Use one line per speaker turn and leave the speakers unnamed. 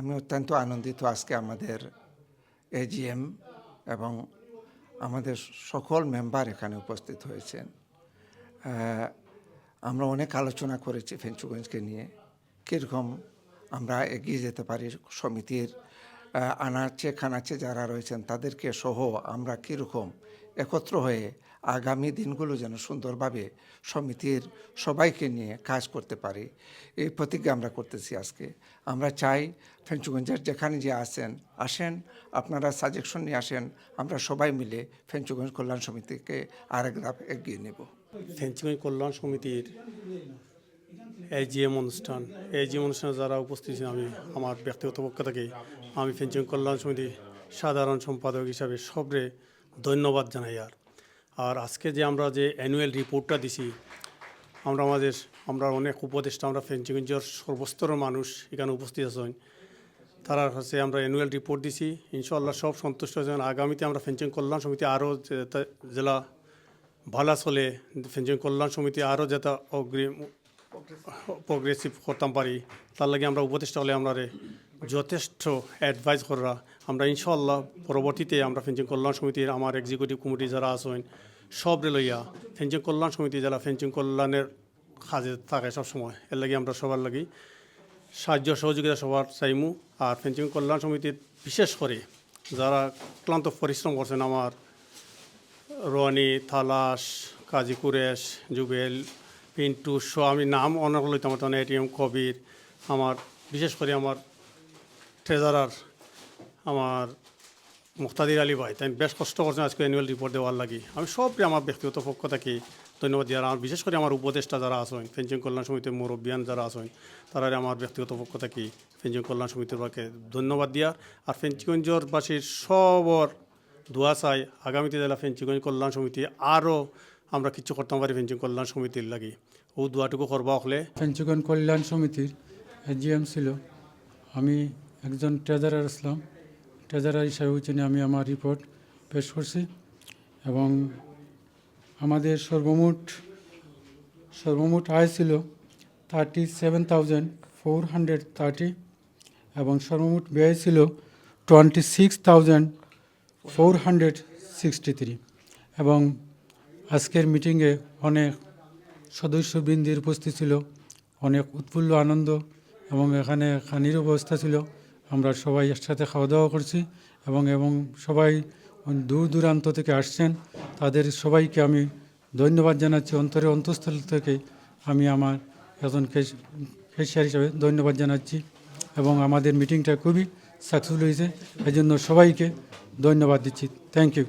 আমি অত্যন্ত আনন্দিত আজকে আমাদের এজিএম এবং আমাদের সকল মেম্বার এখানে উপস্থিত হয়েছেন। আমরা অনেক আলোচনা করেছি ফেঞ্চুগঞ্জকে নিয়ে, কীরকম আমরা এগিয়ে যেতে পারি, সমিতির আনাচে খানাচে যারা রয়েছেন তাদেরকে সহ আমরা কীরকম একত্র হয়ে আগামী দিনগুলো যেন সুন্দরভাবে সমিতির সবাইকে নিয়ে কাজ করতে পারি, এই প্রতিজ্ঞা আমরা করতেছি আজকে। আমরা চাই ফেঞ্চুগঞ্জের যেখানে যে আসেন, আপনারা সাজেশন নিয়ে আসেন, আমরা সবাই মিলে ফেঞ্চুগঞ্জ কল্যাণ সমিতিকে আরেক ধাপ এগিয়ে নেব।
ফেঞ্চুগঞ্জ কল্যাণ সমিতির এজিএম অনুষ্ঠানে যারা উপস্থিত ছিলেন, আমি আমার ব্যক্তিগত পক্ষ থেকে আমি ফেঞ্চুগঞ্জ কল্যাণ সমিতির সাধারণ সম্পাদক হিসাবে সবরে ধন্যবাদ জানাই। আর আজকে যে আমরা যে অ্যানুয়াল রিপোর্টটা দিছি, আমরা অনেক উপদেষ্টা, আমরা ফেঞ্চুগঞ্জের সর্বস্তরের মানুষ এখানে উপস্থিত আছেন, তার কাছে আমরা অ্যানুয়াল রিপোর্ট দিছি। ইনশাআল্লাহ সব সন্তুষ্ট হয়েছেন। আগামীতে আমরা ফেঞ্চুগঞ্জ কল্যাণ সমিতি আরও জেলা ভালো চলে, ফেঞ্চুগঞ্জ কল্যাণ সমিতি আরও যাতে প্রগ্রেসিভ করতাম পারি, তার লাগে আমরা উপদেষ্টা হলে আমরা যথেষ্ট অ্যাডভাইস করা। আমরা ইনশাআল্লাহ পরবর্তীতে আমরা ফেঞ্চুগঞ্জ কল্যাণ সমিতির আমার এক্সিকিউটিভ কমিটি যারা আছেন সবরে লইয়া ফেঞ্চুগঞ্জ কল্যাণ সমিতি যারা ফেঞ্চুগঞ্জ কল্যাণের কাজে থাকে সবসময়, এর লাগে আমরা সবার লাগি সাহায্য সহযোগিতা সবার চাইমু। আর ফেঞ্চুগঞ্জ কল্যাণ সমিতির বিশেষ করে যারা ক্লান্ত পরিশ্রম করছেন, আমার রনি, থালাস, কাজী কুরেশ, জুবেল, পিন্টু সহ, আমি নাম অনেক লইতাম, এটিএম কবির, আমার বিশেষ করে আমার ট্রেজারার আমার মুক্তাদির আলী ভাই, তাই বেশ কষ্ট করছেন আজকে অ্যানুয়াল রিপোর্ট দেওয়ার লাগি। আমি সবরে আমার ব্যক্তিগত পক্ষ থেকে ধন্যবাদ দিই। আর বিশেষ করে আমার উপদেষ্টা যারা আছেন, ফেঞ্চুগঞ্জ কল্যাণ সমিতির মুরব্বিয়ান যারা আছেন, তারা আমার ব্যক্তিগত পক্ষ থেকে ফেঞ্চুগঞ্জ কল্যাণ সমিতির বাকে ধন্যবাদ দিয়া। আর ফেঞ্চুগঞ্জবাসীর সবর দোয়া চাই আগামীতে জেলা ফেঞ্চুগঞ্জ কল্যাণ সমিতি আরও আমরা কিছু করতে পারি ফেঞ্চুগঞ্জ কল্যাণ সমিতির লাগি, ও দোয়াটুকু করবা হলে।
ফেঞ্চুগঞ্জ কল্যাণ সমিতির এজিএম ছিল, আমি একজন ট্রেজারার আসলাম। ট্রেজারার হিসাবে চিনে আমি আমার রিপোর্ট পেশ করছি এবং আমাদের সর্বমোট আয় ছিল 37,430 এবং সর্বমোট ব্যয় ছিল 26,463 এবং আজকের মিটিংয়ে অনেক সদস্যবৃন্দের উপস্থিত ছিল, অনেক উৎফুল্ল আনন্দ এবং এখানে খানির ব্যবস্থা ছিল। আমরা সবাই একসাথে খাওয়া দাওয়া করছি এবং সবাই দূর দূরান্ত থেকে আসছেন, তাদের সবাইকে আমি ধন্যবাদ জানাচ্ছি। অন্তঃস্থল থেকে আমি আমার একজন কেশিয়ার হিসাবে ধন্যবাদ জানাচ্ছি এবং আমাদের মিটিংটা খুবই সাকসেসফুল হয়েছে, এই জন্য সবাইকে ধন্যবাদ দিচ্ছি। Thank you.